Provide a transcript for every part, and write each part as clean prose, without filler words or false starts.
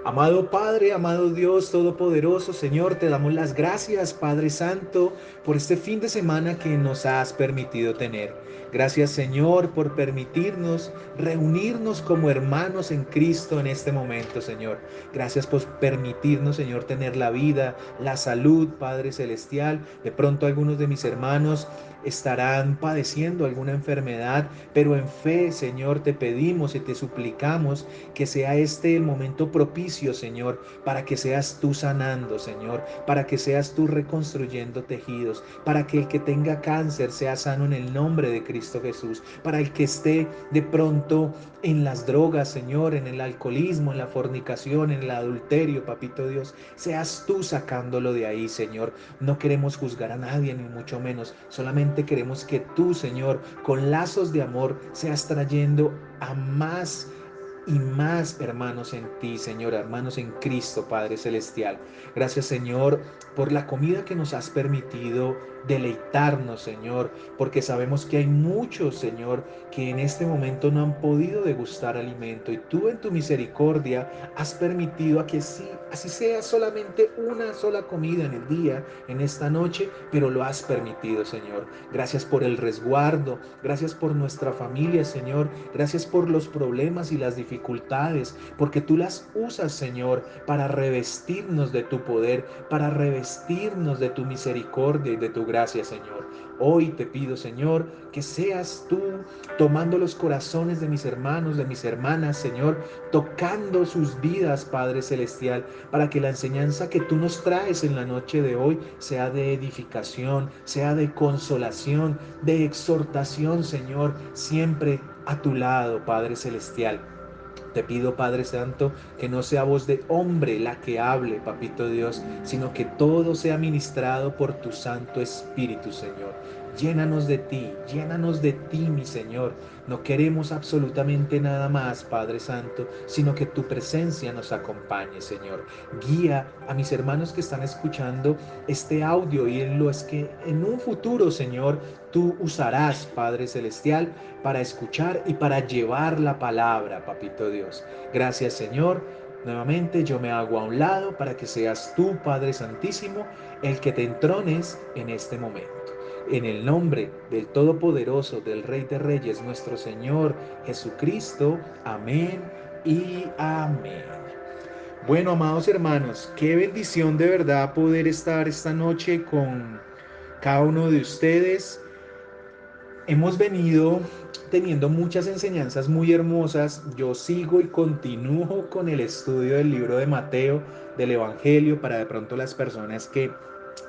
Amado Padre, amado Dios Todopoderoso, Señor, te damos las gracias, Padre Santo, por este fin de semana que nos has permitido tener. Gracias, Señor, por permitirnos reunirnos como hermanos en Cristo en este momento, Señor. Gracias por permitirnos, Señor, tener la vida, la salud, Padre Celestial. De pronto algunos de mis hermanos estarán padeciendo alguna enfermedad, pero en fe, Señor, te pedimos y te suplicamos que sea este el momento propicio, Señor, para que seas tú sanando, Señor, para que seas tú reconstruyendo tejidos, para que el que tenga cáncer sea sano en el nombre de Cristo Jesús, para el que esté de pronto en las drogas, Señor, en el alcoholismo, en la fornicación, en el adulterio, Papito Dios, seas tú sacándolo de ahí, Señor. No queremos juzgar a nadie, ni mucho menos, solamente queremos que tú, Señor, con lazos de amor, seas trayendo a más y más hermanos en ti, Señor, hermanos en Cristo, Padre Celestial. Gracias, Señor, por la comida que nos has permitido deleitarnos, Señor, porque sabemos que hay muchos, Señor, que en este momento no han podido degustar alimento y tú en tu misericordia has permitido a que sí, así sea solamente una sola comida en el día, en esta noche, pero lo has permitido, Señor. Gracias por el resguardo, gracias por nuestra familia, Señor, gracias por los problemas y las dificultades, porque tú las usas, Señor, para revestirnos de tu poder, para revestirnos de tu misericordia y de tu gracia, Señor. Hoy te pido, Señor, que seas tú tomando los corazones de mis hermanos, de mis hermanas, Señor, tocando sus vidas, Padre Celestial, para que la enseñanza que tú nos traes en la noche de hoy sea de edificación, sea de consolación, de exhortación, Señor, siempre a tu lado, Padre Celestial. Te pido, Padre Santo, que no sea voz de hombre la que hable, Papito Dios, sino que todo sea ministrado por tu Santo Espíritu, Señor. Llénanos de ti, mi Señor. No queremos absolutamente nada más, Padre Santo, sino que tu presencia nos acompañe, Señor. Guía a mis hermanos que están escuchando este audio y en lo es que en un futuro, Señor, tú usarás, Padre Celestial, para escuchar y para llevar la palabra, Papito Dios. Gracias, Señor. Nuevamente yo me hago a un lado para que seas tú, Padre Santísimo, el que te entrones en este momento. En el nombre del Todopoderoso, del Rey de Reyes, nuestro Señor Jesucristo. Amén y amén. Bueno, amados hermanos, qué bendición de verdad poder estar esta noche con cada uno de ustedes. Hemos venido teniendo muchas enseñanzas muy hermosas. Yo sigo y continúo con el estudio del libro de Mateo, del Evangelio, para de pronto las personas que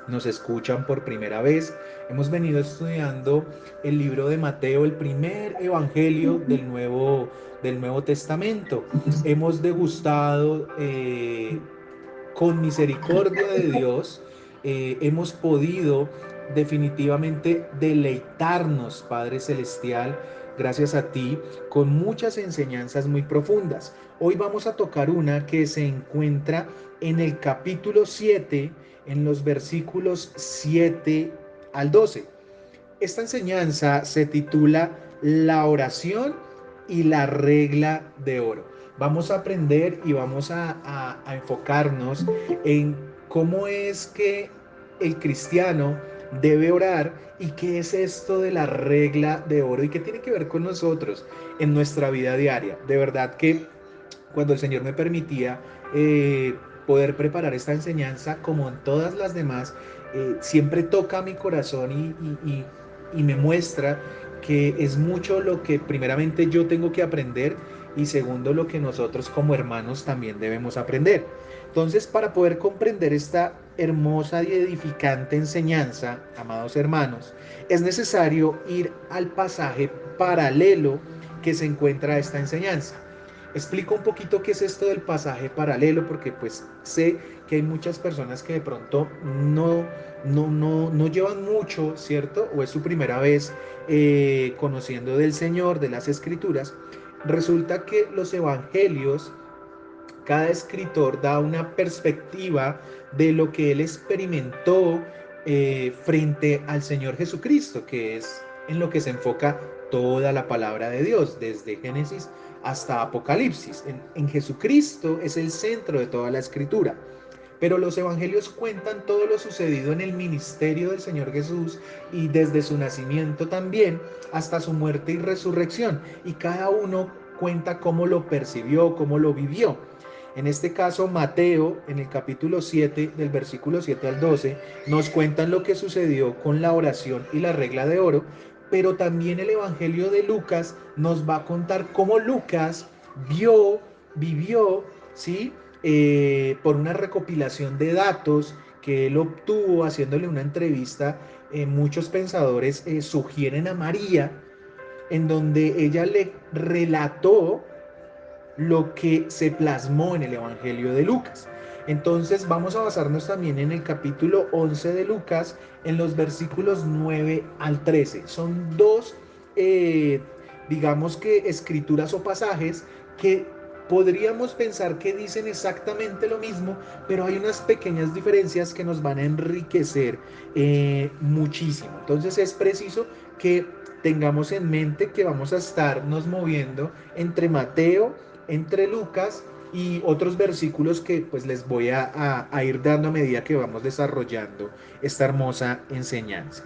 nos escuchan por primera vez. Hemos venido estudiando el libro de Mateo, el primer evangelio del Nuevo Testamento. Hemos degustado con misericordia de Dios, hemos podido definitivamente deleitarnos, Padre Celestial, gracias a ti, con muchas enseñanzas muy profundas. Hoy vamos a tocar una que se encuentra en el capítulo 7, en los versículos 7 al 12. Esta enseñanza se titula La oración y la regla de oro. Vamos a aprender y vamos a enfocarnos en cómo es que el cristiano debe orar y qué es esto de la regla de oro y qué tiene que ver con nosotros en nuestra vida diaria. De verdad que cuando el Señor me permitía poder preparar esta enseñanza, como en todas las demás, siempre toca mi corazón y me muestra que es mucho lo que primeramente yo tengo que aprender y segundo lo que nosotros como hermanos también debemos aprender. Entonces, para poder comprender esta hermosa y edificante enseñanza, amados hermanos, es necesario ir al pasaje paralelo que se encuentra a esta enseñanza. Explico un poquito qué es esto del pasaje paralelo, porque pues sé que hay muchas personas que de pronto no llevan mucho, ¿cierto? O es su primera vez conociendo del Señor, de las Escrituras. Resulta que los evangelios, cada escritor da una perspectiva de lo que él experimentó frente al Señor Jesucristo, que es en lo que se enfoca toda la palabra de Dios, desde Génesis hasta Apocalipsis. En Jesucristo es el centro de toda la escritura. Pero los evangelios cuentan todo lo sucedido en el ministerio del Señor Jesús y desde su nacimiento también hasta su muerte y resurrección. Y cada uno cuenta cómo lo percibió, cómo lo vivió. En este caso, Mateo, en el capítulo 7, del versículo 7 al 12, nos cuentan lo que sucedió con la oración y la regla de oro, pero también el Evangelio de Lucas nos va a contar cómo Lucas vivió, ¿sí? Por una recopilación de datos que él obtuvo haciéndole una entrevista. Muchos pensadores sugieren a María, en donde ella le relató lo que se plasmó en el Evangelio de Lucas. Entonces vamos a basarnos también en el capítulo 11 de Lucas, en los versículos 9 al 13. Son dos, digamos que escrituras o pasajes que podríamos pensar que dicen exactamente lo mismo, pero hay unas pequeñas diferencias que nos van a enriquecer muchísimo. Entonces es preciso que tengamos en mente que vamos a estarnos moviendo entre Mateo, entre Lucas y otros versículos que pues les voy a ir dando a medida que vamos desarrollando esta hermosa enseñanza.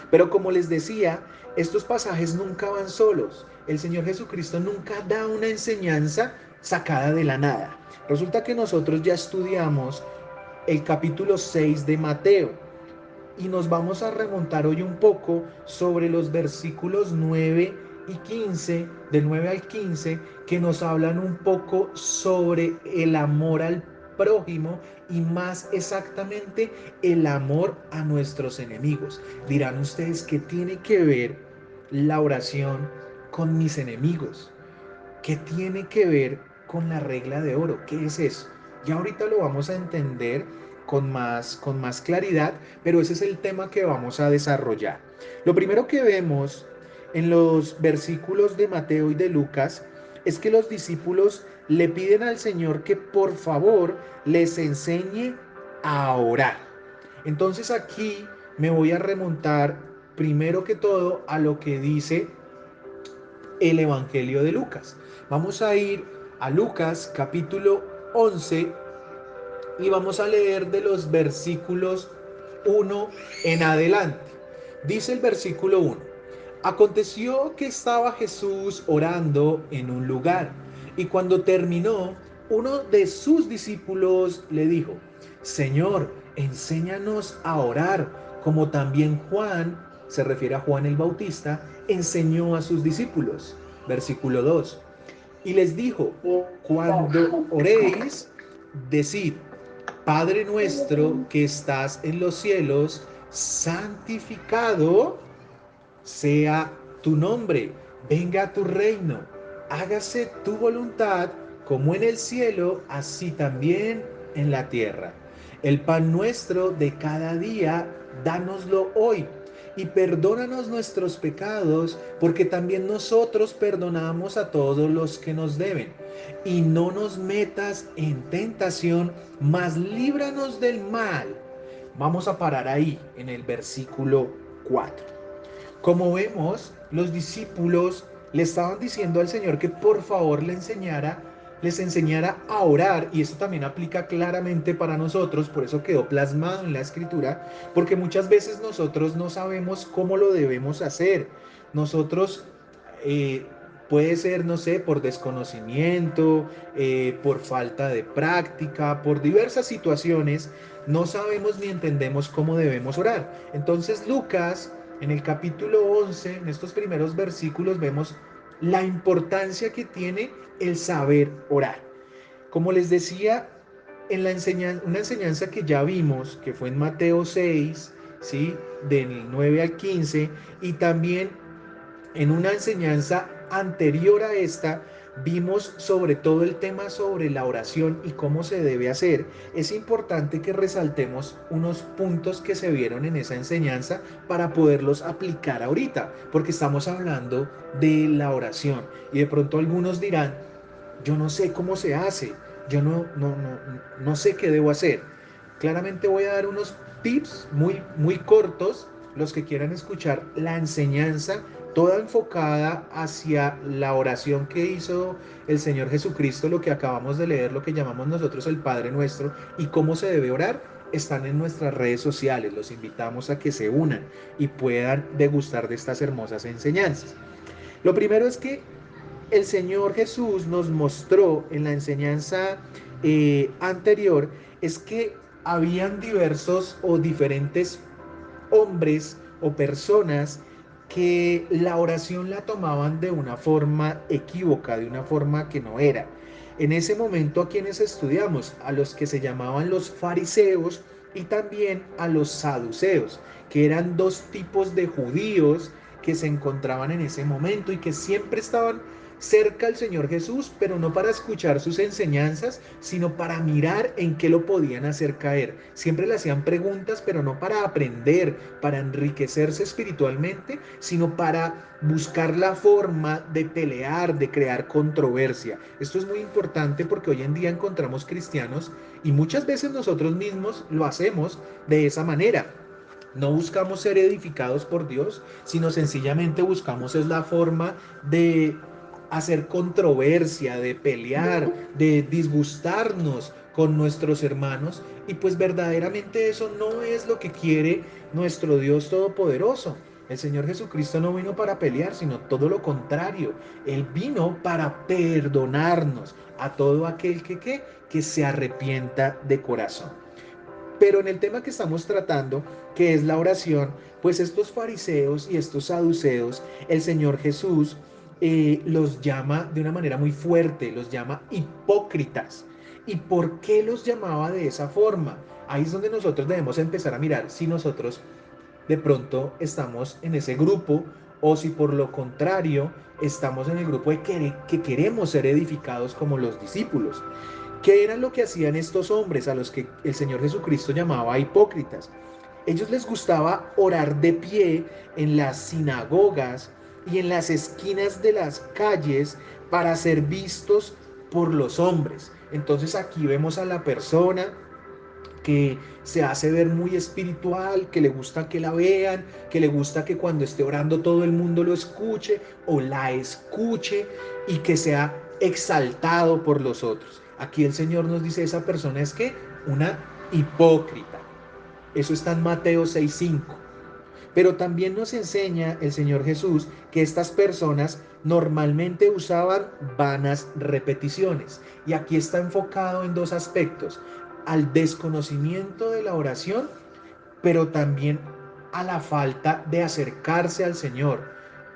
Pero como les decía, estos pasajes nunca van solos. El Señor Jesucristo nunca da una enseñanza sacada de la nada. Resulta que nosotros ya estudiamos el capítulo 6 de Mateo y nos vamos a remontar hoy un poco sobre los versículos 9 y 15, del 9 al 15, que nos hablan un poco sobre el amor al prójimo y más exactamente el amor a nuestros enemigos. Dirán ustedes, ¿qué tiene que ver la oración con mis enemigos? ¿Qué tiene que ver con la regla de oro? ¿Qué es eso? Ya ahorita lo vamos a entender con más claridad, pero ese es el tema que vamos a desarrollar. Lo primero que vemos en los versículos de Mateo y de Lucas es que los discípulos le piden al Señor que por favor les enseñe a orar. Entonces aquí me voy a remontar primero que todo a lo que dice el Evangelio de Lucas. Vamos a ir a Lucas capítulo 11 y vamos a leer de los versículos 1 en adelante. Dice el versículo 1: Aconteció que estaba Jesús orando en un lugar, y cuando terminó, uno de sus discípulos le dijo: Señor, enséñanos a orar, como también Juan, se refiere a Juan el Bautista, enseñó a sus discípulos. Versículo 2: Y les dijo: Cuando oréis, decid: Padre nuestro que estás en los cielos, santificado sea tu nombre, venga tu reino, hágase tu voluntad como en el cielo, así también en la tierra. El pan nuestro de cada día, dánoslo hoy. Y perdónanos nuestros pecados, porque también nosotros perdonamos a todos los que nos deben. Y no nos metas en tentación, mas líbranos del mal. Vamos a parar ahí en el versículo 4. Como vemos, los discípulos le estaban diciendo al Señor que por favor les enseñara a orar, y eso también aplica claramente para nosotros, por eso quedó plasmado en la escritura, porque muchas veces nosotros no sabemos cómo lo debemos hacer. Nosotros eh, puede ser, no sé, por desconocimiento, por falta de práctica, por diversas situaciones, no sabemos ni entendemos cómo debemos orar. Entonces Lucas, en el capítulo 11, en estos primeros versículos, vemos la importancia que tiene el saber orar. Como les decía, una enseñanza que ya vimos, que fue en Mateo 6, ¿sí? Del 9 al 15, y también en una enseñanza anterior a esta, vimos sobre todo el tema sobre la oración y cómo se debe hacer. Es importante que resaltemos unos puntos que se vieron en esa enseñanza para poderlos aplicar ahorita, porque estamos hablando de la oración. Y de pronto algunos dirán: yo no sé cómo se hace, yo no sé qué debo hacer. Claramente voy a dar unos tips muy cortos. Los que quieran escuchar la enseñanza toda enfocada hacia la oración que hizo el Señor Jesucristo, lo que acabamos de leer, lo que llamamos nosotros el Padre Nuestro, y cómo se debe orar, están en nuestras redes sociales. Los invitamos a que se unan y puedan degustar de estas hermosas enseñanzas. Lo primero es que el Señor Jesús nos mostró en la enseñanza anterior, es que habían diversos o diferentes hombres o personas que la oración la tomaban de una forma equívoca, de una forma que no era. En ese momento, a quienes estudiamos, a los que se llamaban los fariseos y también a los saduceos, que eran dos tipos de judíos que se encontraban en ese momento y que siempre estaban cerca al Señor Jesús, pero no para escuchar sus enseñanzas, sino para mirar en qué lo podían hacer caer. Siempre le hacían preguntas, pero no para aprender, para enriquecerse espiritualmente, sino para buscar la forma de pelear, de crear controversia. Esto es muy importante porque hoy en día encontramos cristianos y muchas veces nosotros mismos lo hacemos de esa manera. No buscamos ser edificados por Dios, sino sencillamente buscamos es la forma de hacer controversia, de pelear, de disgustarnos con nuestros hermanos, y pues verdaderamente eso no es lo que quiere nuestro Dios Todopoderoso. El Señor Jesucristo no vino para pelear, sino todo lo contrario. Él vino para perdonarnos a todo aquel que se arrepienta de corazón. Pero en el tema que estamos tratando, que es la oración, pues estos fariseos y estos saduceos, el Señor Jesús los llama de una manera muy fuerte, los llama hipócritas. ¿Y por qué los llamaba de esa forma? Ahí es donde nosotros debemos empezar a mirar si nosotros de pronto estamos en ese grupo o si por lo contrario estamos en el grupo de que queremos ser edificados como los discípulos. ¿Qué era lo que hacían estos hombres a los que el Señor Jesucristo llamaba hipócritas? Ellos les gustaba orar de pie en las sinagogas y en las esquinas de las calles para ser vistos por los hombres. Entonces aquí vemos a la persona que se hace ver muy espiritual, que le gusta que la vean, que le gusta que cuando esté orando todo el mundo lo escuche o la escuche y que sea exaltado por los otros. Aquí el Señor nos dice, esa persona es que una hipócrita. Eso está en Mateo 6:5. Pero también nos enseña el Señor Jesús que estas personas normalmente usaban vanas repeticiones. Y aquí está enfocado en dos aspectos: al desconocimiento de la oración, pero también a la falta de acercarse al Señor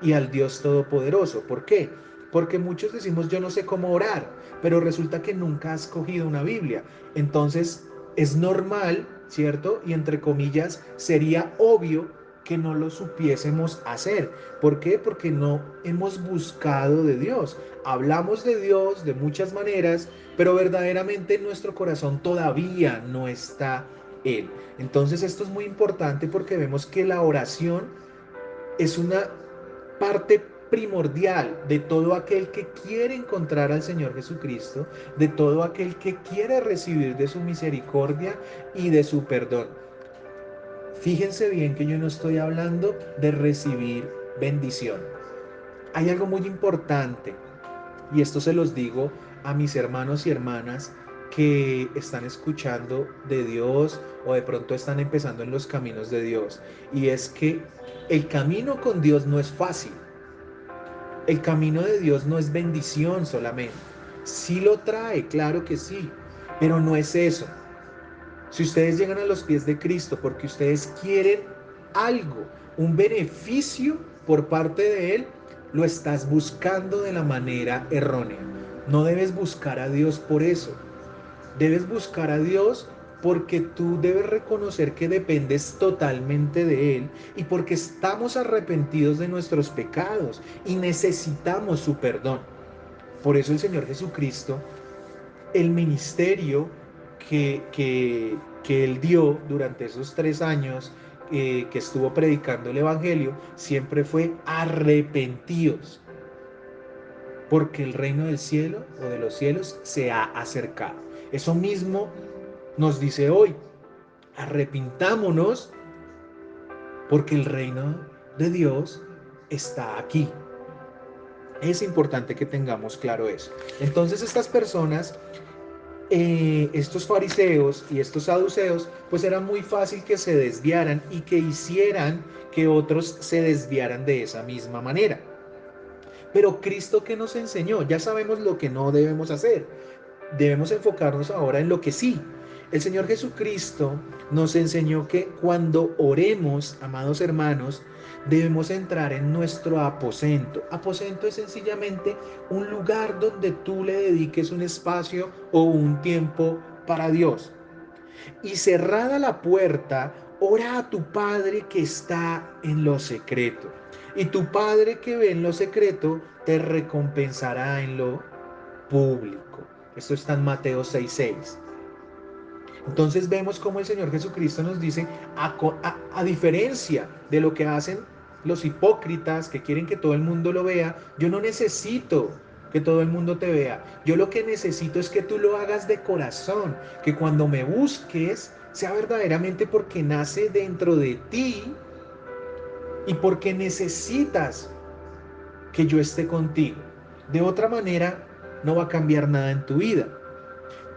y al Dios Todopoderoso. ¿Por qué? Porque muchos decimos, yo no sé cómo orar, pero resulta que nunca has cogido una Biblia. Entonces es normal, ¿cierto? Y entre comillas, sería obvio que no lo supiésemos hacer. ¿Por qué? Porque no hemos buscado de Dios. Hablamos de Dios de muchas maneras, pero verdaderamente en nuestro corazón todavía no está Él. Entonces esto es muy importante porque vemos que la oración es una parte primordial de todo aquel que quiere encontrar al Señor Jesucristo, de todo aquel que quiere recibir de su misericordia y de su perdón. Fíjense bien que yo no estoy hablando de recibir bendición. Hay algo muy importante, y esto se los digo a mis hermanos y hermanas que están escuchando de Dios o de pronto están empezando en los caminos de Dios. Y es que el camino con Dios no es fácil. El camino de Dios no es bendición solamente. Sí lo trae, claro que sí, pero no es eso. Si ustedes llegan a los pies de Cristo porque ustedes quieren algo, un beneficio por parte de Él, lo estás buscando de la manera errónea. No debes buscar a Dios por eso. Debes buscar a Dios porque tú debes reconocer que dependes totalmente de Él y porque estamos arrepentidos de nuestros pecados y necesitamos su perdón. Por eso el Señor Jesucristo, el ministerio que Él dio durante esos 3 años que estuvo predicando el Evangelio, siempre fue arrepentidos, porque el reino del cielo o de los cielos se ha acercado. Eso mismo nos dice hoy, arrepintámonos porque el reino de Dios está aquí. Es importante que tengamos claro eso. Entonces estas personas, estos fariseos y estos saduceos, pues era muy fácil que se desviaran y que hicieran que otros se desviaran de esa misma manera. Pero Cristo, ¿qué nos enseñó? Ya sabemos lo que no debemos hacer. Debemos enfocarnos ahora en lo que sí. El Señor Jesucristo nos enseñó que cuando oremos, amados hermanos, debemos entrar en nuestro aposento. Aposento es sencillamente un lugar donde tú le dediques un espacio o un tiempo para Dios. Y cerrada la puerta, ora a tu Padre que está en lo secreto. Y tu Padre que ve en lo secreto te recompensará en lo público. Esto está en Mateo 6:6. Entonces vemos cómo el Señor Jesucristo nos dice, a diferencia de lo que hacen los hipócritas que quieren que todo el mundo lo vea, yo no necesito que todo el mundo te vea. Yo lo que necesito es que tú lo hagas de corazón, que cuando me busques sea verdaderamente porque nace dentro de ti y porque necesitas que yo esté contigo. De otra manera, no va a cambiar nada en tu vida.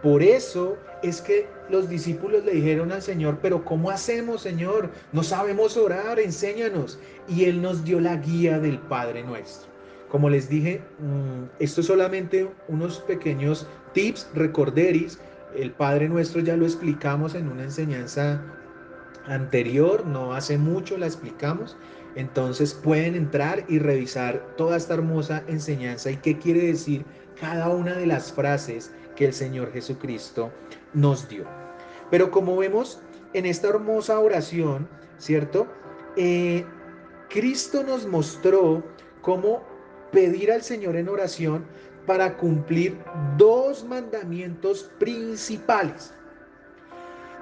Por eso es que los discípulos le dijeron al Señor, pero ¿cómo hacemos, Señor? No sabemos orar, enséñanos. Y Él nos dio la guía del Padre Nuestro. Como les dije, esto es solamente unos pequeños tips, recorderis. El Padre Nuestro ya lo explicamos en una enseñanza anterior, no hace mucho la explicamos. Entonces pueden entrar y revisar toda esta hermosa enseñanza y qué quiere decir cada una de las frases que el Señor Jesucristo nos dio. Pero como vemos en esta hermosa oración, ¿cierto? Eh, Cristo nos mostró cómo pedir al Señor en oración para cumplir dos mandamientos principales.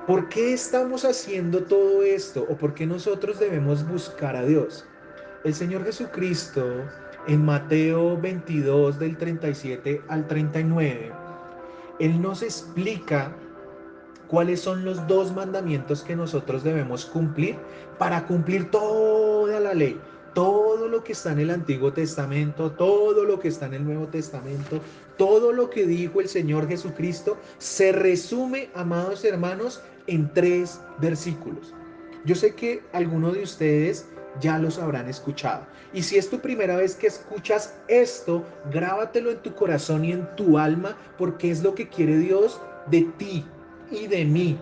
¿Por qué estamos haciendo todo esto? ¿O por qué nosotros debemos buscar a Dios? El Señor Jesucristo en Mateo 22 del 37 al 39, Él nos explica cuáles son los dos mandamientos que nosotros debemos cumplir para cumplir toda la ley. Todo lo que está en el Antiguo Testamento, todo lo que está en el Nuevo Testamento, todo lo que dijo el Señor Jesucristo, se resume, amados hermanos, en 3 versículos. Yo sé que algunos de ustedes ya los habrán escuchado. Y si es tu primera vez que escuchas esto, grábatelo en tu corazón y en tu alma, porque es lo que quiere Dios de ti y de mí.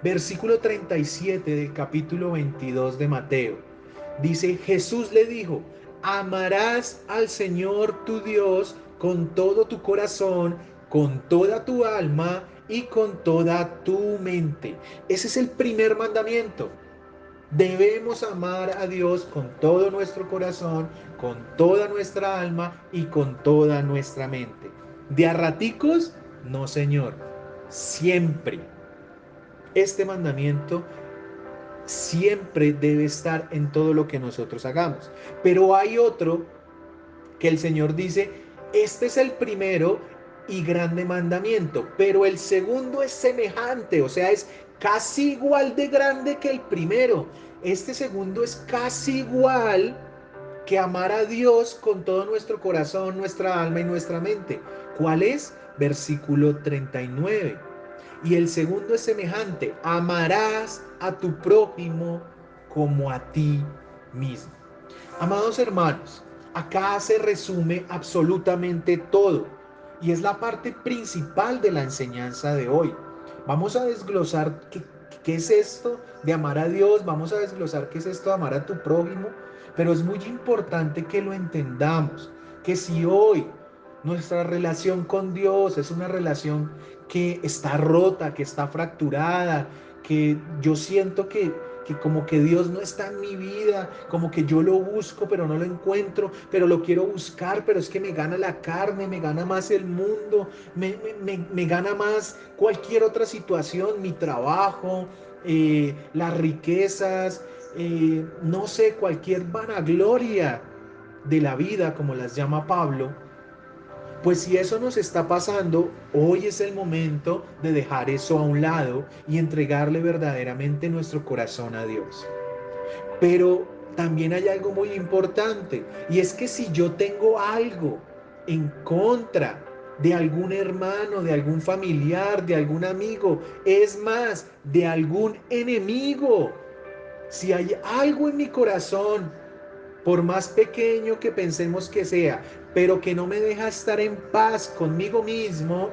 Versículo 37 del capítulo 22 de Mateo. Dice, Jesús le dijo, amarás al Señor tu Dios con todo tu corazón, con toda tu alma y con toda tu mente. Ese es el primer mandamiento. Debemos amar a Dios con todo nuestro corazón, con toda nuestra alma y con toda nuestra mente. ¿De a raticos? No, Señor. Siempre. Este mandamiento siempre debe estar en todo lo que nosotros hagamos. Pero hay otro que el Señor dice, este es el primero y grande mandamiento, pero el segundo es semejante, o sea, es casi igual de grande que el primero. Este segundo es casi igual que amar a Dios con todo nuestro corazón, nuestra alma y nuestra mente. ¿Cuál es? Versículo 39. Y el segundo es semejante, amarás a tu prójimo como a ti mismo. Amados hermanos, acá se resume absolutamente todo y es la parte principal de la enseñanza de hoy. Vamos a desglosar qué es esto de amar a Dios, vamos a desglosar qué es esto de amar a tu prójimo, pero es muy importante que lo entendamos, que si hoy nuestra relación con Dios es una relación que está rota, que está fracturada, que yo siento que como que Dios no está en mi vida, como que yo lo busco pero no lo encuentro, pero lo quiero buscar, pero es que me gana la carne, me gana más el mundo, me gana más cualquier otra situación, mi trabajo, las riquezas, no sé, cualquier vanagloria de la vida, como las llama Pablo. Pues si eso nos está pasando, hoy es el momento de dejar eso a un lado y entregarle verdaderamente nuestro corazón a Dios. Pero también hay algo muy importante, y es que si yo tengo algo en contra de algún hermano, de algún familiar, de algún amigo, es más, de algún enemigo, si hay algo en mi corazón, por más pequeño que pensemos que sea, pero que no me deja estar en paz conmigo mismo,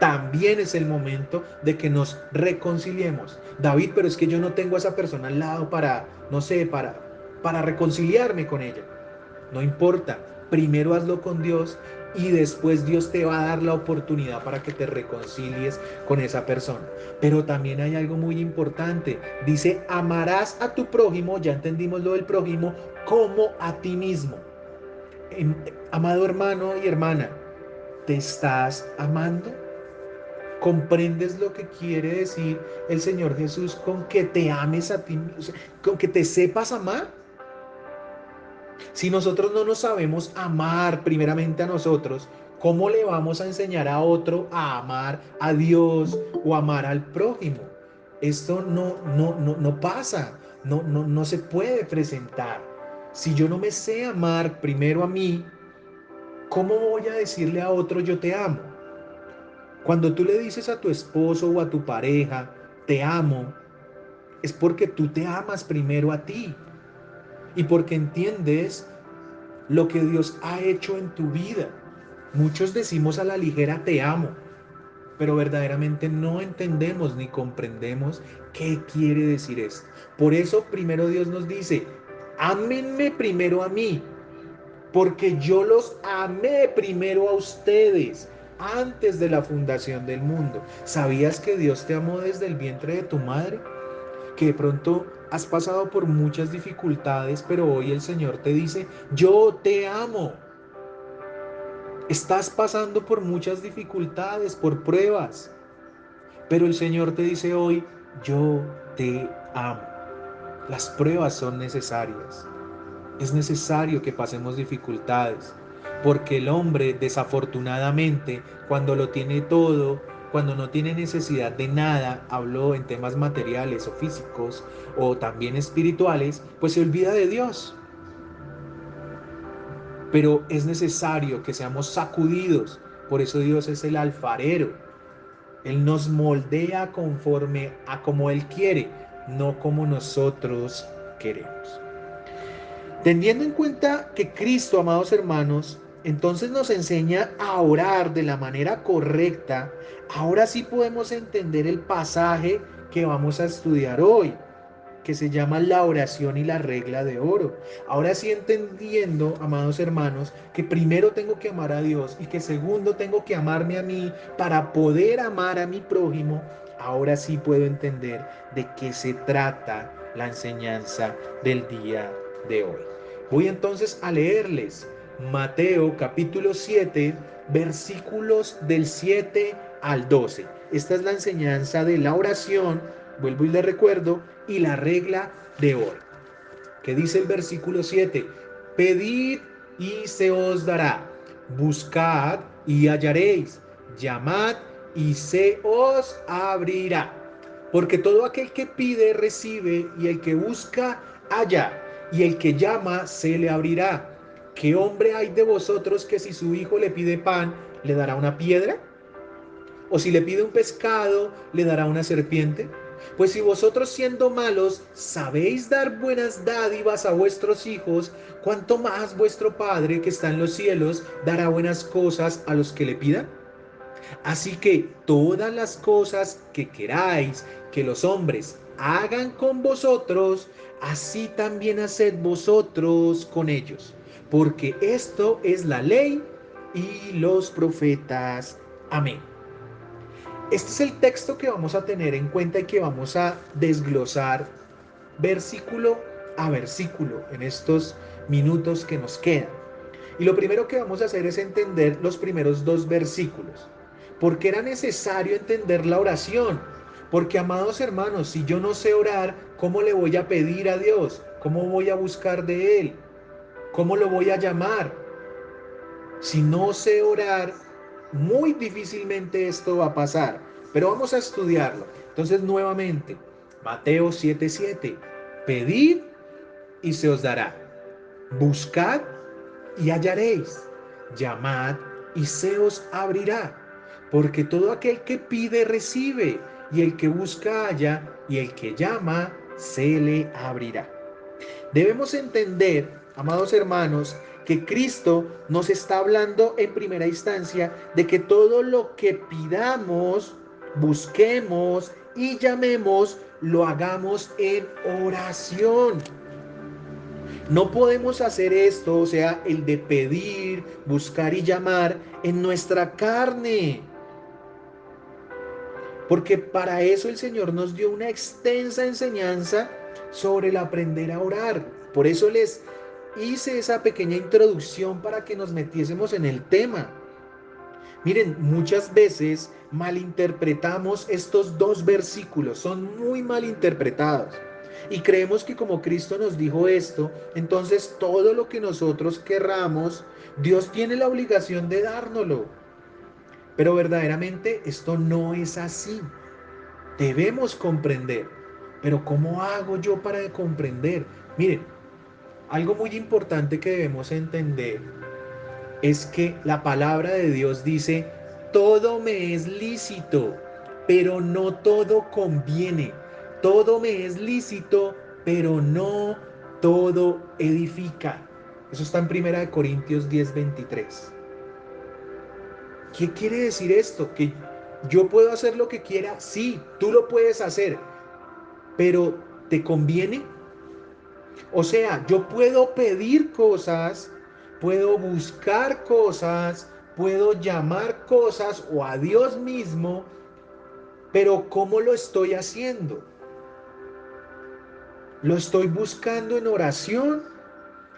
también es el momento de que nos reconciliemos. David, pero es que yo no tengo a esa persona al lado para, no sé, para reconciliarme con ella. No importa, primero hazlo con Dios y después Dios te va a dar la oportunidad para que te reconcilies con esa persona. Pero también hay algo muy importante. Dice, amarás a tu prójimo, ya entendimos lo del prójimo, como a ti mismo. Amado hermano y hermana, ¿te estás amando? ¿Comprendes lo que quiere decir el Señor Jesús con que te ames a ti, o sea, con que te sepas amar? Si nosotros no nos sabemos amar primeramente a nosotros, ¿cómo le vamos a enseñar a otro a amar a Dios o amar al prójimo? Esto no pasa, no se puede presentar. Si yo no me sé amar primero a mí, ¿cómo voy a decirle a otro yo te amo? Cuando tú le dices a tu esposo o a tu pareja, te amo, es porque tú te amas primero a ti y porque entiendes lo que Dios ha hecho en tu vida. Muchos decimos a la ligera te amo, pero verdaderamente no entendemos ni comprendemos qué quiere decir esto. Por eso primero Dios nos dice, ámenme primero a mí, porque yo los amé primero a ustedes antes de la fundación del mundo. ¿Sabías que Dios te amó desde el vientre de tu madre? Que de pronto has pasado por muchas dificultades, pero hoy el Señor te dice, yo te amo. Estás pasando por muchas dificultades, por pruebas, pero el Señor te dice hoy, yo te amo. Las pruebas son necesarias. Es necesario que pasemos dificultades, porque el hombre desafortunadamente, cuando lo tiene todo, cuando no tiene necesidad de nada, hablo en temas materiales o físicos o también espirituales, pues se olvida de Dios. Pero es necesario que seamos sacudidos. Por eso Dios es el alfarero. Él nos moldea conforme a como Él quiere, no como nosotros queremos. Teniendo en cuenta que Cristo, amados hermanos, entonces nos enseña a orar de la manera correcta, ahora sí podemos entender el pasaje que vamos a estudiar hoy, que se llama la oración y la regla de oro. Ahora sí entendiendo, amados hermanos, que primero tengo que amar a Dios y que segundo tengo que amarme a mí para poder amar a mi prójimo, ahora sí puedo entender de qué se trata la enseñanza del día de hoy. Voy entonces a leerles Mateo capítulo 7, versículos del 7 al 12. Esta es la enseñanza de la oración, vuelvo y le recuerdo, y la regla de oro. Que dice el versículo 7, pedid y se os dará, buscad y hallaréis, llamad y se os abrirá. Porque todo aquel que pide recibe, y el que busca halla, y el que llama se le abrirá. ¿Qué hombre hay de vosotros que si su hijo le pide pan, le dará una piedra? ¿O si le pide un pescado, le dará una serpiente? Pues si vosotros siendo malos sabéis dar buenas dádivas a vuestros hijos, ¿cuánto más vuestro Padre que está en los cielos dará buenas cosas a los que le pidan? Así que todas las cosas que queráis que los hombres hagan con vosotros, así también haced vosotros con ellos, porque esto es la ley y los profetas. Amén. Este es el texto que vamos a tener en cuenta y que vamos a desglosar versículo a versículo en estos minutos que nos quedan. Y lo primero que vamos a hacer es entender los primeros dos versículos. Porque era necesario entender la oración. Porque, amados hermanos, si yo no sé orar, ¿cómo le voy a pedir a Dios? ¿Cómo voy a buscar de Él? ¿Cómo lo voy a llamar? Si no sé orar, muy difícilmente esto va a pasar. Pero vamos a estudiarlo. Entonces, nuevamente, Mateo 7:7. Pedid y se os dará. Buscad y hallaréis. Llamad y se os abrirá. Porque todo aquel que pide recibe, y el que busca halla, y el que llama se le abrirá. Debemos entender, amados hermanos, que Cristo nos está hablando en primera instancia de que todo lo que pidamos, busquemos y llamemos, lo hagamos en oración. No podemos hacer esto, o sea, el de pedir, buscar y llamar en nuestra carne. Porque para eso el Señor nos dio una extensa enseñanza sobre el aprender a orar. Por eso les hice esa pequeña introducción para que nos metiésemos en el tema. Miren, muchas veces malinterpretamos estos dos versículos, son muy mal interpretados. Y creemos que como Cristo nos dijo esto, entonces todo lo que nosotros querramos, Dios tiene la obligación de dárnoslo. Pero verdaderamente esto no es así. Debemos comprender. Pero ¿cómo hago yo para comprender? Miren, algo muy importante que debemos entender es que la palabra de Dios dice, todo me es lícito, pero no todo conviene. Todo me es lícito, pero no todo edifica. Eso está en 1 Corintios 10:23. ¿Qué quiere decir esto? Que yo puedo hacer lo que quiera. Sí, tú lo puedes hacer, pero ¿te conviene? O sea, yo puedo pedir cosas, puedo buscar cosas, puedo llamar cosas o a Dios mismo, pero ¿cómo lo estoy haciendo? ¿Lo estoy buscando en oración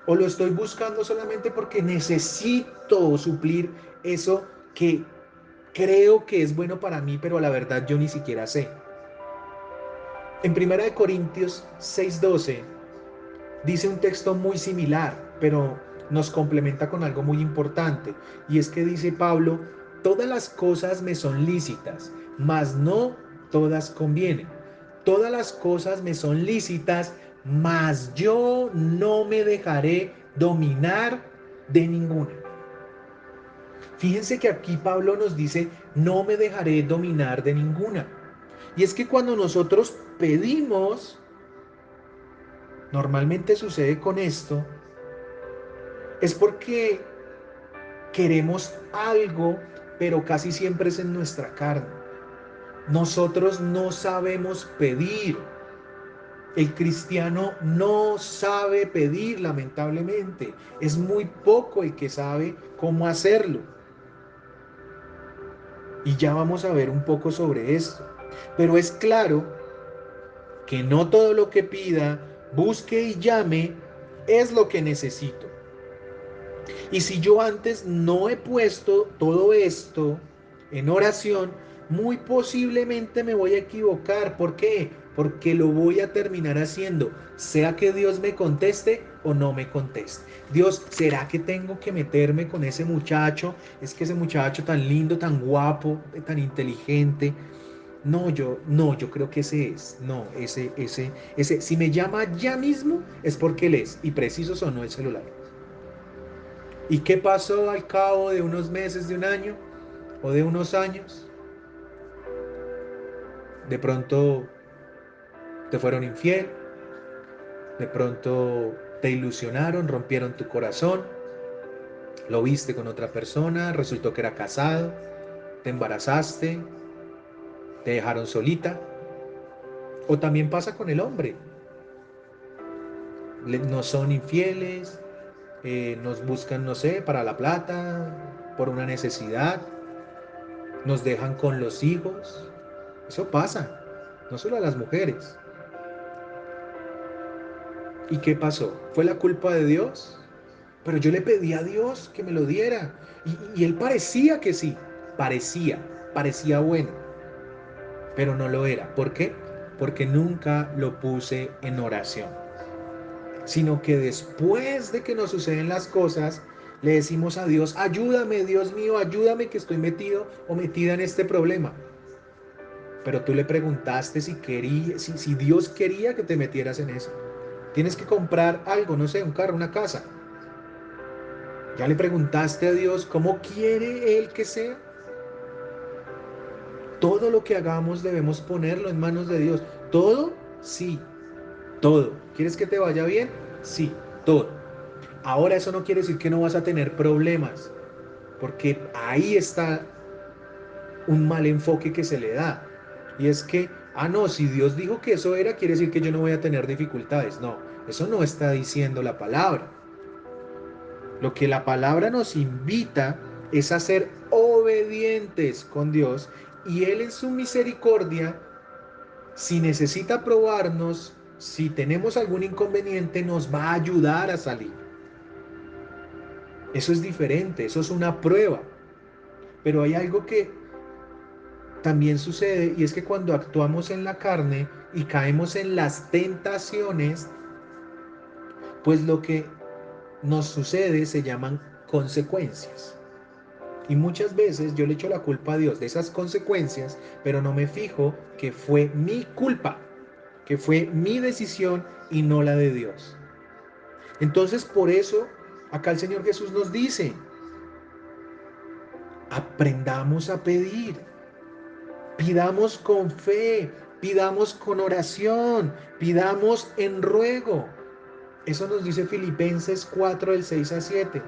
o lo estoy buscando solamente porque necesito suplir eso que creo que es bueno para mí, pero a la verdad yo ni siquiera sé? En 1 Corintios 6:12 dice un texto muy similar, pero nos complementa con algo muy importante. Y es que dice Pablo, todas las cosas me son lícitas, mas no todas convienen. Todas las cosas me son lícitas, mas yo no me dejaré dominar de ninguna. Fíjense que aquí Pablo nos dice, no me dejaré dominar de ninguna. Y es que cuando nosotros pedimos, normalmente sucede con esto, es porque queremos algo, pero casi siempre es en nuestra carne. Nosotros no sabemos pedir. El cristiano no sabe pedir, lamentablemente. Es muy poco el que sabe cómo hacerlo. Y ya vamos a ver un poco sobre esto. Pero es claro que no todo lo que pida, busque y llame es lo que necesito. Y si yo antes no he puesto todo esto en oración, muy posiblemente me voy a equivocar. ¿Por qué? Porque lo voy a terminar haciendo, sea que Dios me conteste o no me conteste. Dios, ¿será que tengo que meterme con ese muchacho? Es que ese muchacho tan lindo, tan guapo, tan inteligente. No, yo creo que ese es. No, ese. Si me llama ya mismo, es porque él es. Y preciso sonó el celular. ¿Y qué pasó al cabo de unos meses, de un año o de unos años? De pronto te fueron infiel, de pronto te ilusionaron, rompieron tu corazón, lo viste con otra persona, resultó que era casado, te embarazaste, te dejaron solita. O también pasa con el hombre, nos son infieles, nos buscan, no sé, para la plata, por una necesidad, nos dejan con los hijos. Eso pasa, no solo a las mujeres. ¿Y qué pasó? ¿Fue la culpa de Dios? Pero yo le pedí a Dios que me lo diera. Y él parecía que sí, parecía bueno, pero no lo era. ¿Por qué? Porque nunca lo puse en oración. Sino que después de que nos suceden las cosas, le decimos a Dios, ayúdame, Dios mío, ayúdame que estoy metido o metida en este problema. Pero tú le preguntaste si Dios quería que te metieras en eso. Tienes que comprar algo, no sé, un carro, una casa. ¿Ya le preguntaste a Dios cómo quiere Él que sea? Todo lo que hagamos debemos ponerlo en manos de Dios. ¿Todo? Sí, todo. ¿Quieres que te vaya bien? Sí, todo. Ahora eso no quiere decir que no vas a tener problemas, porque ahí está un mal enfoque que se le da. Y es que, no, si Dios dijo que eso era, quiere decir que yo no voy a tener dificultades. No, eso no está diciendo la palabra. Lo que la palabra nos invita es a ser obedientes con Dios y Él en su misericordia, si necesita probarnos, si tenemos algún inconveniente, nos va a ayudar a salir. Eso es diferente, eso es una prueba. Pero hay algo que también sucede y es que cuando actuamos en la carne y caemos en las tentaciones, pues lo que nos sucede se llaman consecuencias. Y muchas veces yo le echo la culpa a Dios de esas consecuencias, pero no me fijo que fue mi culpa, que fue mi decisión y no la de Dios. Entonces por eso acá el Señor Jesús nos dice, aprendamos a pedir, pidamos con fe, pidamos con oración, pidamos en ruego. Eso nos dice Filipenses 4 del 6 a 7.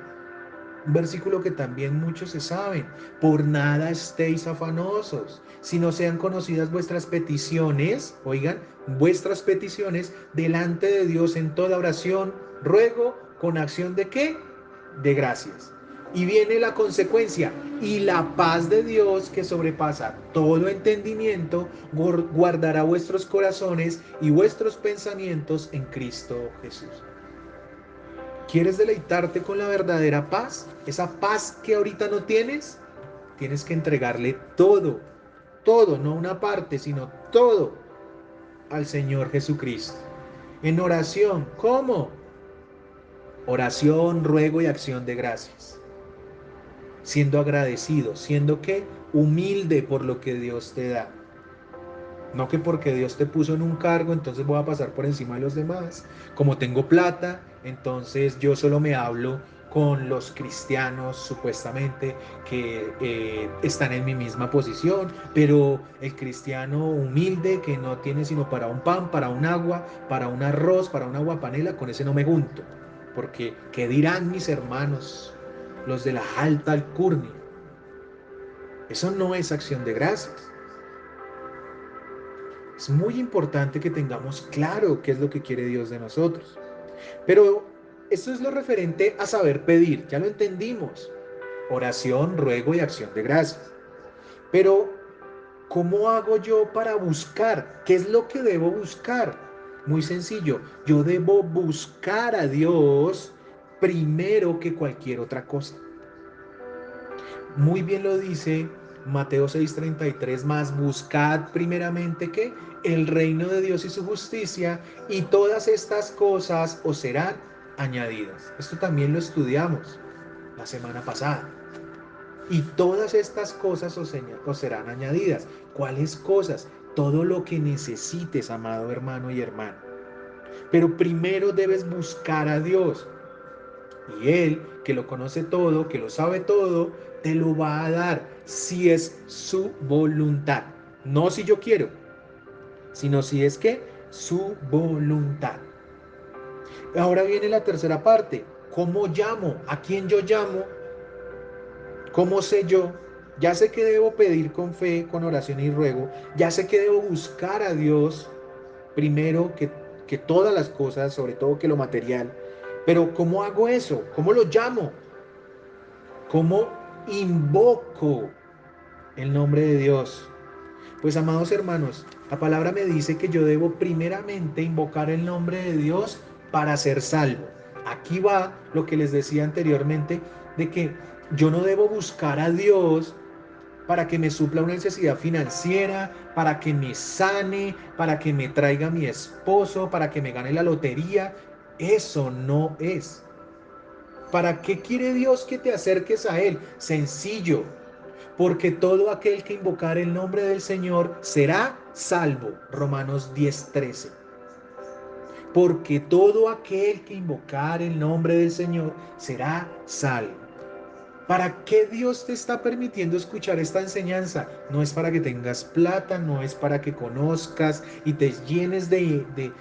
Un versículo que también muchos se saben. Por nada estéis afanosos, si no sean conocidas vuestras peticiones, oigan, vuestras peticiones delante de Dios en toda oración, ruego, con acción de qué? De gracias. Y viene la consecuencia, y la paz de Dios que sobrepasa todo entendimiento, guardará vuestros corazones y vuestros pensamientos en Cristo Jesús. ¿Quieres deleitarte con la verdadera paz? Esa paz que ahorita no tienes, tienes que entregarle todo, todo, no una parte, sino todo al Señor Jesucristo. En oración, ¿cómo? Oración, ruego y acción de gracias. Siendo agradecido, siendo que humilde por lo que Dios te da. No que porque Dios te puso en un cargo, entonces voy a pasar por encima de los demás. Como tengo plata, entonces yo solo me hablo con los cristianos supuestamente que están en mi misma posición, pero el cristiano humilde que no tiene sino para un pan, para un agua, para un arroz, para una aguapanela, con ese no me junto. Porque, ¿qué dirán mis hermanos, los de la alta alcurnia? Eso no es acción de gracias. Es muy importante que tengamos claro qué es lo que quiere Dios de nosotros. Pero esto es lo referente a saber pedir, ya lo entendimos. Oración, ruego y acción de gracias. Pero, ¿cómo hago yo para buscar? ¿Qué es lo que debo buscar? Muy sencillo, yo debo buscar a Dios primero que cualquier otra cosa. Muy bien lo dice Mateo 6:33, más buscad primeramente que el reino de Dios y su justicia, y todas estas cosas os serán añadidas. Esto también lo estudiamos la semana pasada. Y todas estas cosas os serán añadidas. ¿Cuáles cosas? Todo lo que necesites, amado hermano y hermana. Pero primero debes buscar a Dios. Y Él, que lo conoce todo, que lo sabe todo, te lo va a dar si es su voluntad. No si yo quiero, sino si es que su voluntad. Ahora viene la tercera parte. ¿Cómo llamo? ¿A quién yo llamo? ¿Cómo sé yo? Ya sé que debo pedir con fe, con oración y ruego. Ya sé que debo buscar a Dios primero que todas las cosas, sobre todo que lo material. Pero ¿cómo hago eso? ¿Cómo lo llamo? ¿Cómo invoco el nombre de Dios? Pues amados hermanos, la palabra me dice que yo debo primeramente invocar el nombre de Dios para ser salvo. Aquí va lo que les decía anteriormente, de que yo no debo buscar a Dios para que me supla una necesidad financiera, para que me sane, para que me traiga mi esposo, para que me gane la lotería. Eso no es. ¿Para qué quiere Dios que te acerques a Él? Sencillo, porque todo aquel que invocar el nombre del Señor será salvo. Romanos 10:13. porque todo aquel que invocar el nombre del Señor será salvo. ¿Para qué Dios te está permitiendo escuchar esta enseñanza? No es para que tengas plata, no es para que conozcas y te llenes de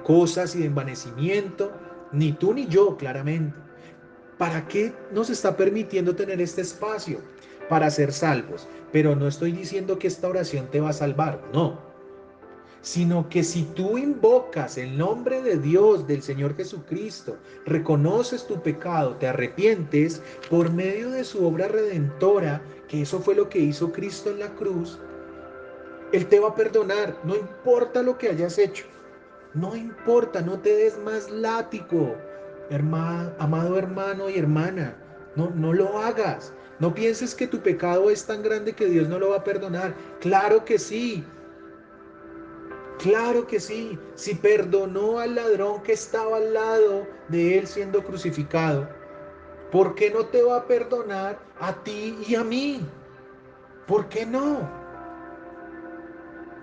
cosas y de envanecimiento, ni tú ni yo, claramente. ¿Para qué nos está permitiendo tener este espacio? Para ser salvos. Pero no estoy diciendo que esta oración te va a salvar, no, sino que si tú invocas el nombre de Dios, del Señor Jesucristo, reconoces tu pecado, te arrepientes por medio de su obra redentora, que eso fue lo que hizo Cristo en la cruz, Él te va a perdonar, no importa lo que hayas hecho, no importa, no te des más látigo, amado hermano y hermana, no lo hagas. No pienses que tu pecado es tan grande que Dios no lo va a perdonar. Claro que sí. Claro que sí, si perdonó al ladrón que estaba al lado de él siendo crucificado, ¿por qué no te va a perdonar a ti y a mí? ¿Por qué no?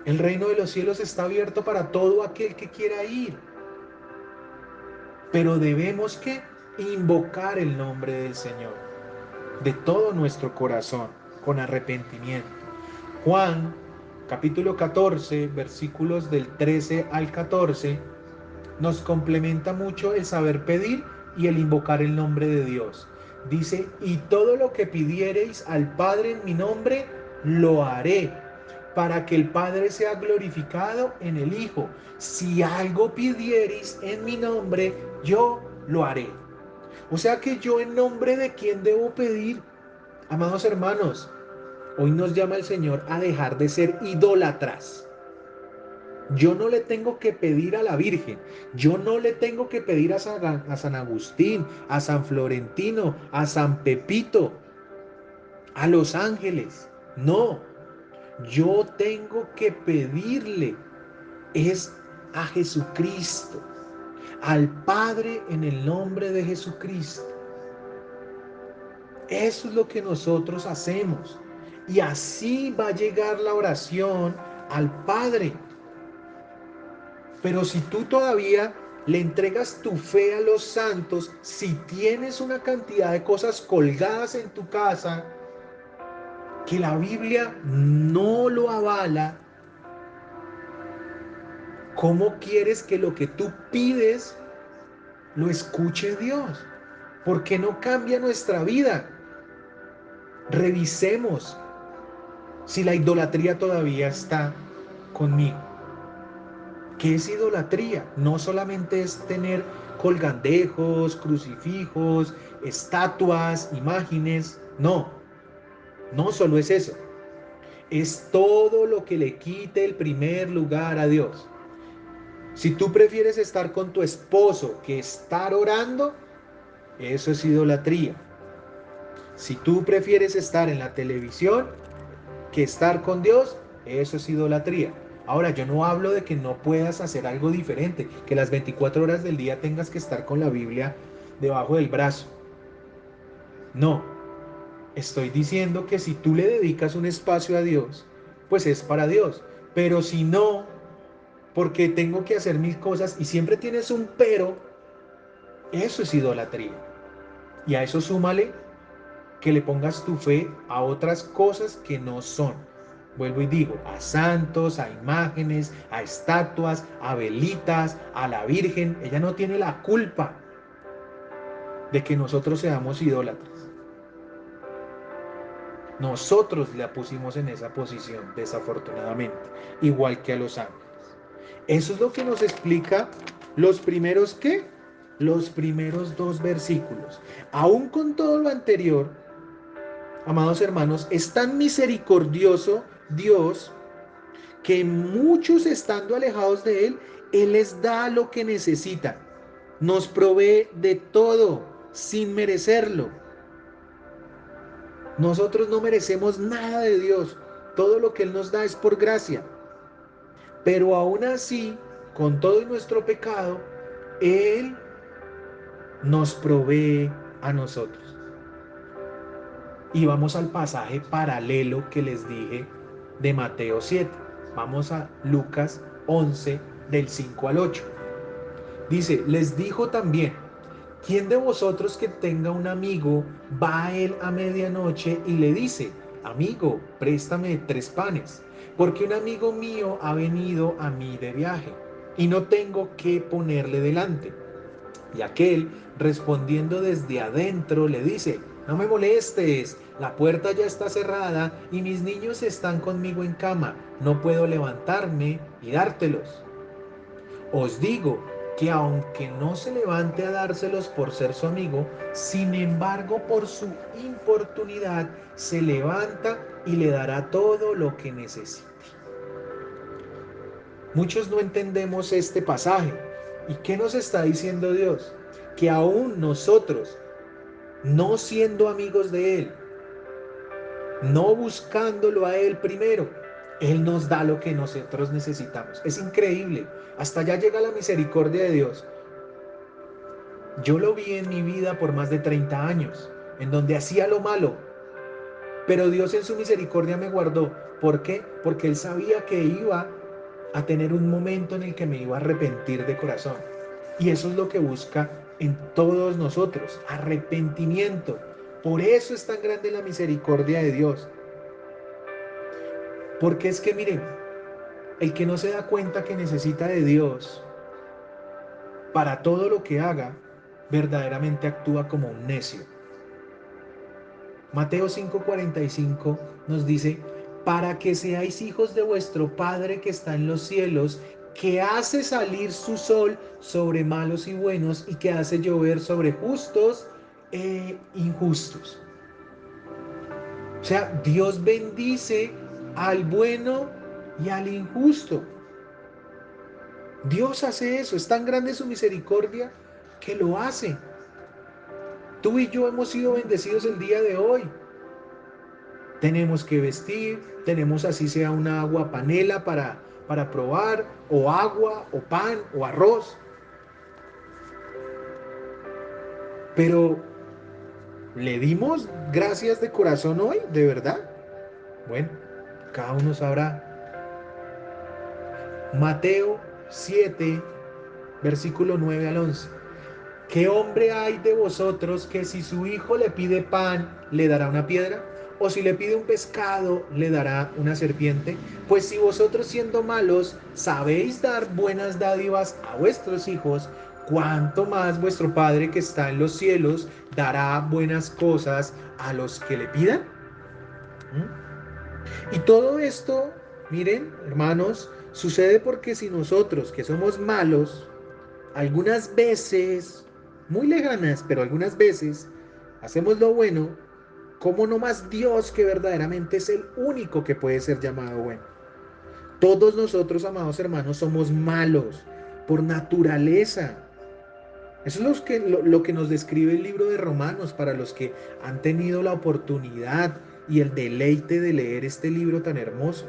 El reino de los cielos está abierto para todo aquel que quiera ir, pero debemos que invocar el nombre del Señor de todo nuestro corazón, con arrepentimiento. Juan, capítulo 14, versículos del 13 al 14, nos complementa mucho el saber pedir y el invocar el nombre de Dios. Dice, y todo lo que pidiereis al Padre en mi nombre, lo haré, para que el Padre sea glorificado en el Hijo. Si algo pidiereis en mi nombre, yo lo haré. O sea que yo en nombre de quién debo pedir. Amados hermanos, hoy nos llama el Señor a dejar de ser idólatras. Yo no le tengo que pedir a la Virgen, yo no le tengo que pedir a San Agustín, a San Florentino, a San Pepito, a los ángeles. No, yo tengo que pedirle es a Jesucristo, al Padre en el nombre de Jesucristo. Eso es lo que nosotros hacemos. Y así va a llegar la oración al Padre. Pero si tú todavía le entregas tu fe a los santos, si tienes una cantidad de cosas colgadas en tu casa que la Biblia no lo avala, ¿cómo quieres que lo que tú pides lo escuche Dios? ¿Por qué no cambia nuestra vida? Revisemos si la idolatría todavía está conmigo. ¿Qué es idolatría? No solamente es tener colgandejos, crucifijos, estatuas, imágenes. No, no solo es eso. Es todo lo que le quite el primer lugar a Dios. Si tú prefieres estar con tu esposo que estar orando, eso es idolatría. Si tú prefieres estar en la televisión que estar con Dios, eso es idolatría. Ahora, yo no hablo de que no puedas hacer algo diferente, que las 24 horas del día tengas que estar con la Biblia debajo del brazo. No, estoy diciendo que si tú le dedicas un espacio a Dios, pues es para Dios. Pero si no, porque tengo que hacer mil cosas y siempre tienes un pero, eso es idolatría. Y a eso súmale que le pongas tu fe a otras cosas que no son. Vuelvo y digo, a santos, a imágenes, a estatuas, a velitas, a la Virgen. Ella no tiene la culpa de que nosotros seamos idólatras. Nosotros la pusimos en esa posición, desafortunadamente, igual que a los ángeles. Eso es lo que nos explica los primeros, ¿qué? Los primeros dos versículos. Aún con todo lo anterior, amados hermanos, es tan misericordioso Dios que muchos estando alejados de Él, Él les da lo que necesitan. Nos provee de todo sin merecerlo. Nosotros no merecemos nada de Dios. Todo lo que Él nos da es por gracia. Pero aún así, con todo nuestro pecado, Él nos provee a nosotros. Y vamos al pasaje paralelo que les dije de Mateo 7. Vamos a Lucas 11, del 5 al 8. Dice, les dijo también, ¿quién de vosotros que tenga un amigo va a él a medianoche y le dice, amigo, préstame 3 panes, porque un amigo mío ha venido a mí de viaje y no tengo qué ponerle delante? Y aquel, respondiendo desde adentro, le dice, no me molestes, la puerta ya está cerrada y mis niños están conmigo en cama, no puedo levantarme y dártelos. Os digo que aunque no se levante a dárselos por ser su amigo, sin embargo por su importunidad se levanta y le dará todo lo que necesite. Muchos no entendemos este pasaje. ¿Y qué nos está diciendo Dios? Que aún nosotros, no siendo amigos de Él, no buscándolo a Él primero, Él nos da lo que nosotros necesitamos. Es increíble. Hasta allá llega la misericordia de Dios. Yo lo vi en mi vida por más de 30 años, en donde hacía lo malo, pero Dios en su misericordia me guardó. ¿Por qué? Porque Él sabía que iba a tener un momento en el que me iba a arrepentir de corazón. Y eso es lo que busca en todos nosotros, arrepentimiento. Por eso es tan grande la misericordia de Dios. Porque es que miren, el que no se da cuenta que necesita de Dios para todo lo que haga, verdaderamente actúa como un necio. Mateo 5:45 nos dice, para que seáis hijos de vuestro Padre que está en los cielos, que hace salir su sol sobre malos y buenos y que hace llover sobre justos e injustos. O sea, Dios bendice al bueno y al injusto. Dios hace eso, es tan grande su misericordia que lo hace. Tú y yo hemos sido bendecidos el día de hoy. Tenemos que vestir, tenemos así sea una agua panela para probar, o agua, o pan, o arroz. Pero, ¿le dimos gracias de corazón hoy? ¿De verdad? Bueno, cada uno sabrá. Mateo 7, versículo 9 al 11. ¿Qué hombre hay de vosotros que si su hijo le pide pan, le dará una piedra? ¿O si le pide un pescado, le dará una serpiente? Pues si vosotros siendo malos sabéis dar buenas dádivas a vuestros hijos, ¿cuánto más vuestro Padre que está en los cielos dará buenas cosas a los que le pidan? ¿Mm? Y todo esto, miren, hermanos, sucede porque si nosotros que somos malos, algunas veces, muy lejanas, pero algunas veces, hacemos lo bueno, ¿cómo no más Dios que verdaderamente es el único que puede ser llamado bueno? Todos nosotros, amados hermanos, somos malos por naturaleza. Eso es lo que nos describe el libro de Romanos para los que han tenido la oportunidad y el deleite de leer este libro tan hermoso.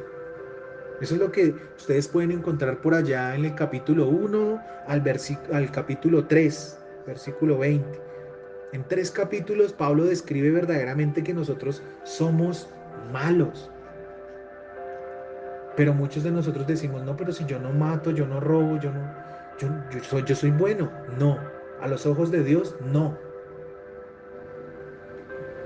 Eso es lo que ustedes pueden encontrar por allá en el capítulo 1 al capítulo 3, versículo 20. En 3 capítulos Pablo describe verdaderamente que nosotros somos malos. Pero muchos de nosotros decimos, no, pero si yo no mato, yo no robo, yo soy bueno. No, a los ojos de Dios, no.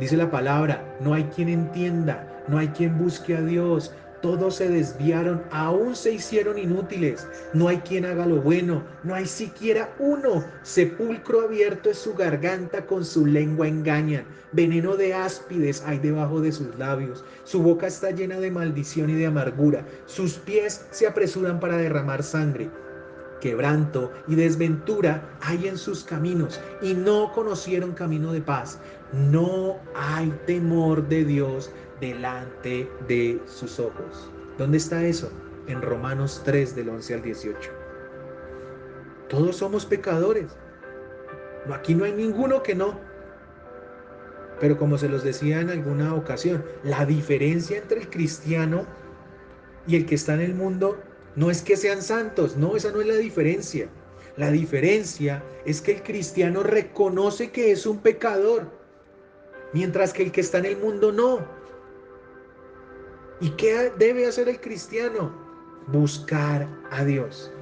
Dice la palabra, no hay quien entienda, no hay quien busque a Dios. Todos se desviaron, aún se hicieron inútiles. No hay quien haga lo bueno, no hay siquiera uno. Sepulcro abierto es su garganta, con su lengua engañan. Veneno de áspides hay debajo de sus labios. Su boca está llena de maldición y de amargura. Sus pies se apresuran para derramar sangre. Quebranto y desventura hay en sus caminos y no conocieron camino de paz. No hay temor de Dios delante de sus ojos. ¿Dónde está eso? En Romanos 3 del 11 al 18. Todos somos pecadores. Aquí no hay ninguno que no. Pero como se los decía en alguna ocasión, la diferencia entre el cristiano y el que está en el mundo no es que sean santos, no, esa no es la diferencia. La diferencia es que el cristiano reconoce que es un pecador, mientras que el que está en el mundo no. ¿Y qué debe hacer el cristiano? Buscar a Dios.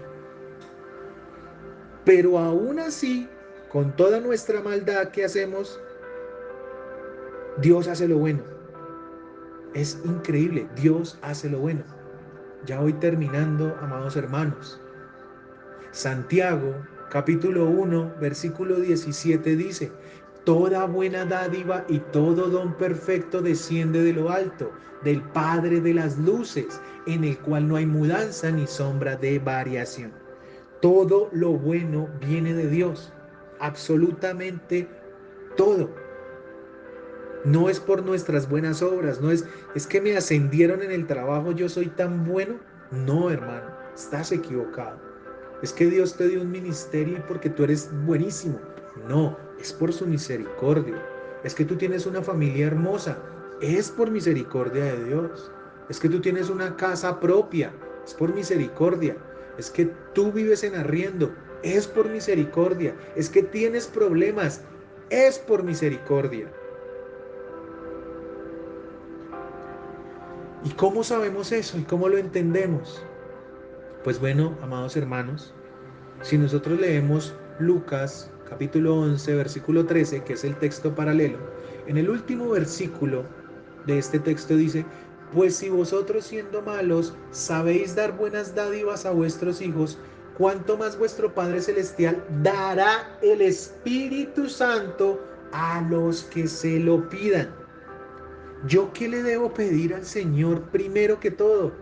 Pero aún así, con toda nuestra maldad que hacemos, Dios hace lo bueno. Es increíble, Dios hace lo bueno. Ya voy terminando, amados hermanos. Santiago, capítulo 1, versículo 17 dice: Toda buena dádiva y todo don perfecto desciende de lo alto, del Padre de las luces, en el cual no hay mudanza ni sombra de variación. Todo lo bueno viene de Dios, absolutamente todo. No es por nuestras buenas obras, es que me ascendieron en el trabajo, yo soy tan bueno. No, hermano, estás equivocado. Es que Dios te dio un ministerio y porque tú eres buenísimo. No, es por su misericordia. Es que tú tienes una familia hermosa. Es por misericordia de Dios. Es que tú tienes una casa propia. Es por misericordia. Es que tú vives en arriendo. Es por misericordia. Es que tienes problemas. Es por misericordia. ¿Y cómo sabemos eso? ¿Y cómo lo entendemos? Pues bueno, amados hermanos, si nosotros leemos Lucas capítulo 11, versículo 13, que es el texto paralelo, en el último versículo de este texto dice: Pues si vosotros siendo malos sabéis dar buenas dádivas a vuestros hijos, ¿cuánto más vuestro Padre Celestial dará el Espíritu Santo a los que se lo pidan? ¿Yo qué le debo pedir al Señor primero que todo?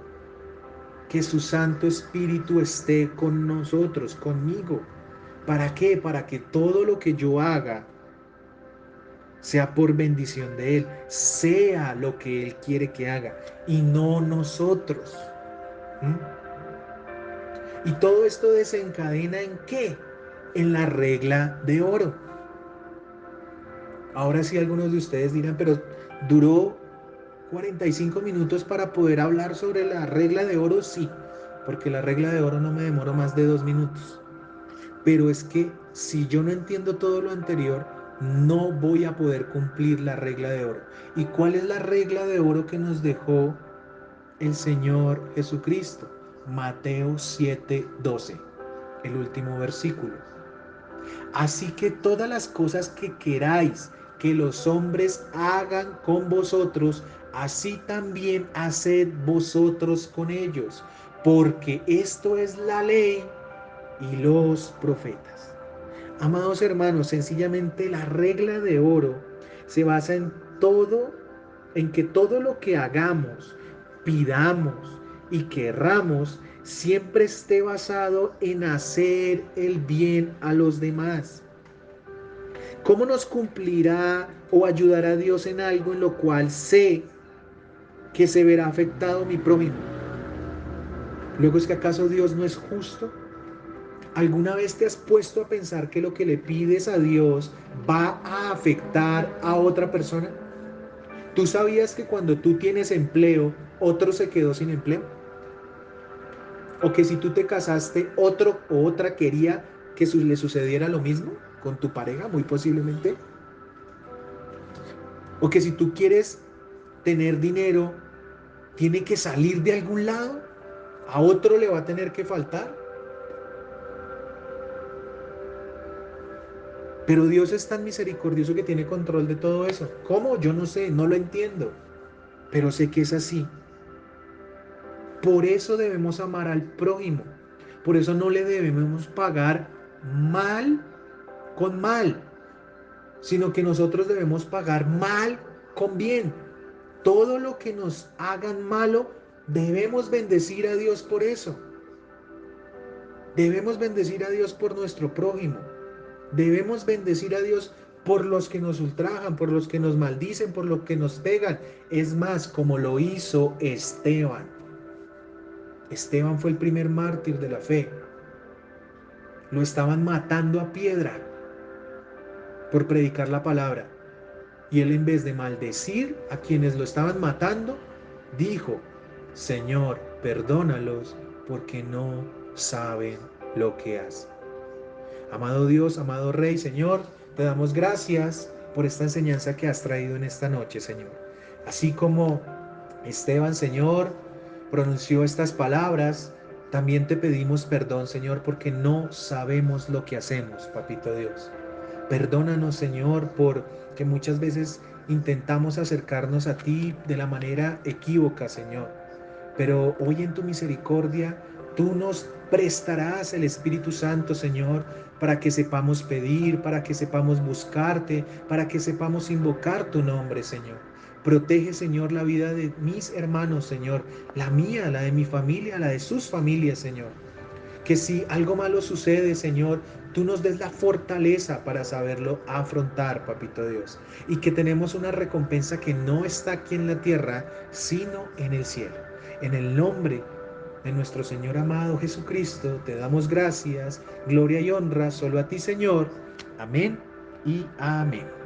Que su Santo Espíritu esté con nosotros, conmigo. ¿Para qué? Para que todo lo que yo haga sea por bendición de Él, sea lo que Él quiere que haga y no nosotros. ¿Mm? Y todo esto desencadena ¿en qué? En la regla de oro. Ahora sí algunos de ustedes dirán, pero duró 45 minutos para poder hablar sobre la regla de oro. Sí, porque la regla de oro no me demoró más de 2 minutos. Pero es que si yo no entiendo todo lo anterior, no voy a poder cumplir la regla de oro. ¿Y cuál es la regla de oro que nos dejó el Señor Jesucristo? Mateo 7:12, el último versículo. Así que todas las cosas que queráis que los hombres hagan con vosotros, así también haced vosotros con ellos, porque esto es la ley y los profetas. Amados hermanos, sencillamente la regla de oro se basa en todo, en que todo lo que hagamos, pidamos y querramos siempre esté basado en hacer el bien a los demás. ¿Cómo nos cumplirá o ayudará Dios en algo en lo cual sé que se verá afectado mi prójimo? Luego, ¿es que acaso Dios no es justo? ¿Alguna vez te has puesto a pensar que lo que le pides a Dios va a afectar a otra persona? ¿Tú sabías que cuando tú tienes empleo, otro se quedó sin empleo? ¿O que si tú te casaste, otro o otra quería que le sucediera lo mismo con tu pareja, muy posiblemente? ¿O que si tú quieres tener dinero, tiene que salir de algún lado? ¿A otro le va a tener que faltar? Pero Dios es tan misericordioso que tiene control de todo eso. ¿Cómo? Yo no sé, no lo entiendo, pero sé que es así. Por eso debemos amar al prójimo. Por eso no le debemos pagar mal con mal, sino que nosotros debemos pagar mal con bien. Todo lo que nos hagan malo, debemos bendecir a Dios por eso. Debemos bendecir a Dios por nuestro prójimo. Debemos bendecir a Dios por los que nos ultrajan, por los que nos maldicen, por los que nos pegan. Es más, como lo hizo Esteban. Esteban fue el primer mártir de la fe. Lo estaban matando a piedra por predicar la palabra. Y él, en vez de maldecir a quienes lo estaban matando, dijo: Señor, perdónalos porque no saben lo que hacen. Amado Dios, amado Rey, Señor, te damos gracias por esta enseñanza que has traído en esta noche, Señor. Así como Esteban, Señor, pronunció estas palabras, También te pedimos perdón, Señor, porque no sabemos lo que hacemos, Papito Dios. Perdónanos, Señor, por que muchas veces intentamos acercarnos a ti de la manera equívoca, Señor. Pero hoy en tu misericordia, tú nos prestarás el Espíritu Santo, Señor, para que sepamos pedir, para que sepamos buscarte, para que sepamos invocar tu nombre, Señor. Protege, Señor, la vida de mis hermanos, Señor, la mía, la de mi familia, la de sus familias, Señor. Que si algo malo sucede, Señor, tú nos des la fortaleza para saberlo afrontar, Papito Dios. Y que tenemos una recompensa que no está aquí en la tierra, sino en el cielo. En el nombre de nuestro Señor amado Jesucristo, te damos gracias, gloria y honra solo a ti, Señor. Amén y amén.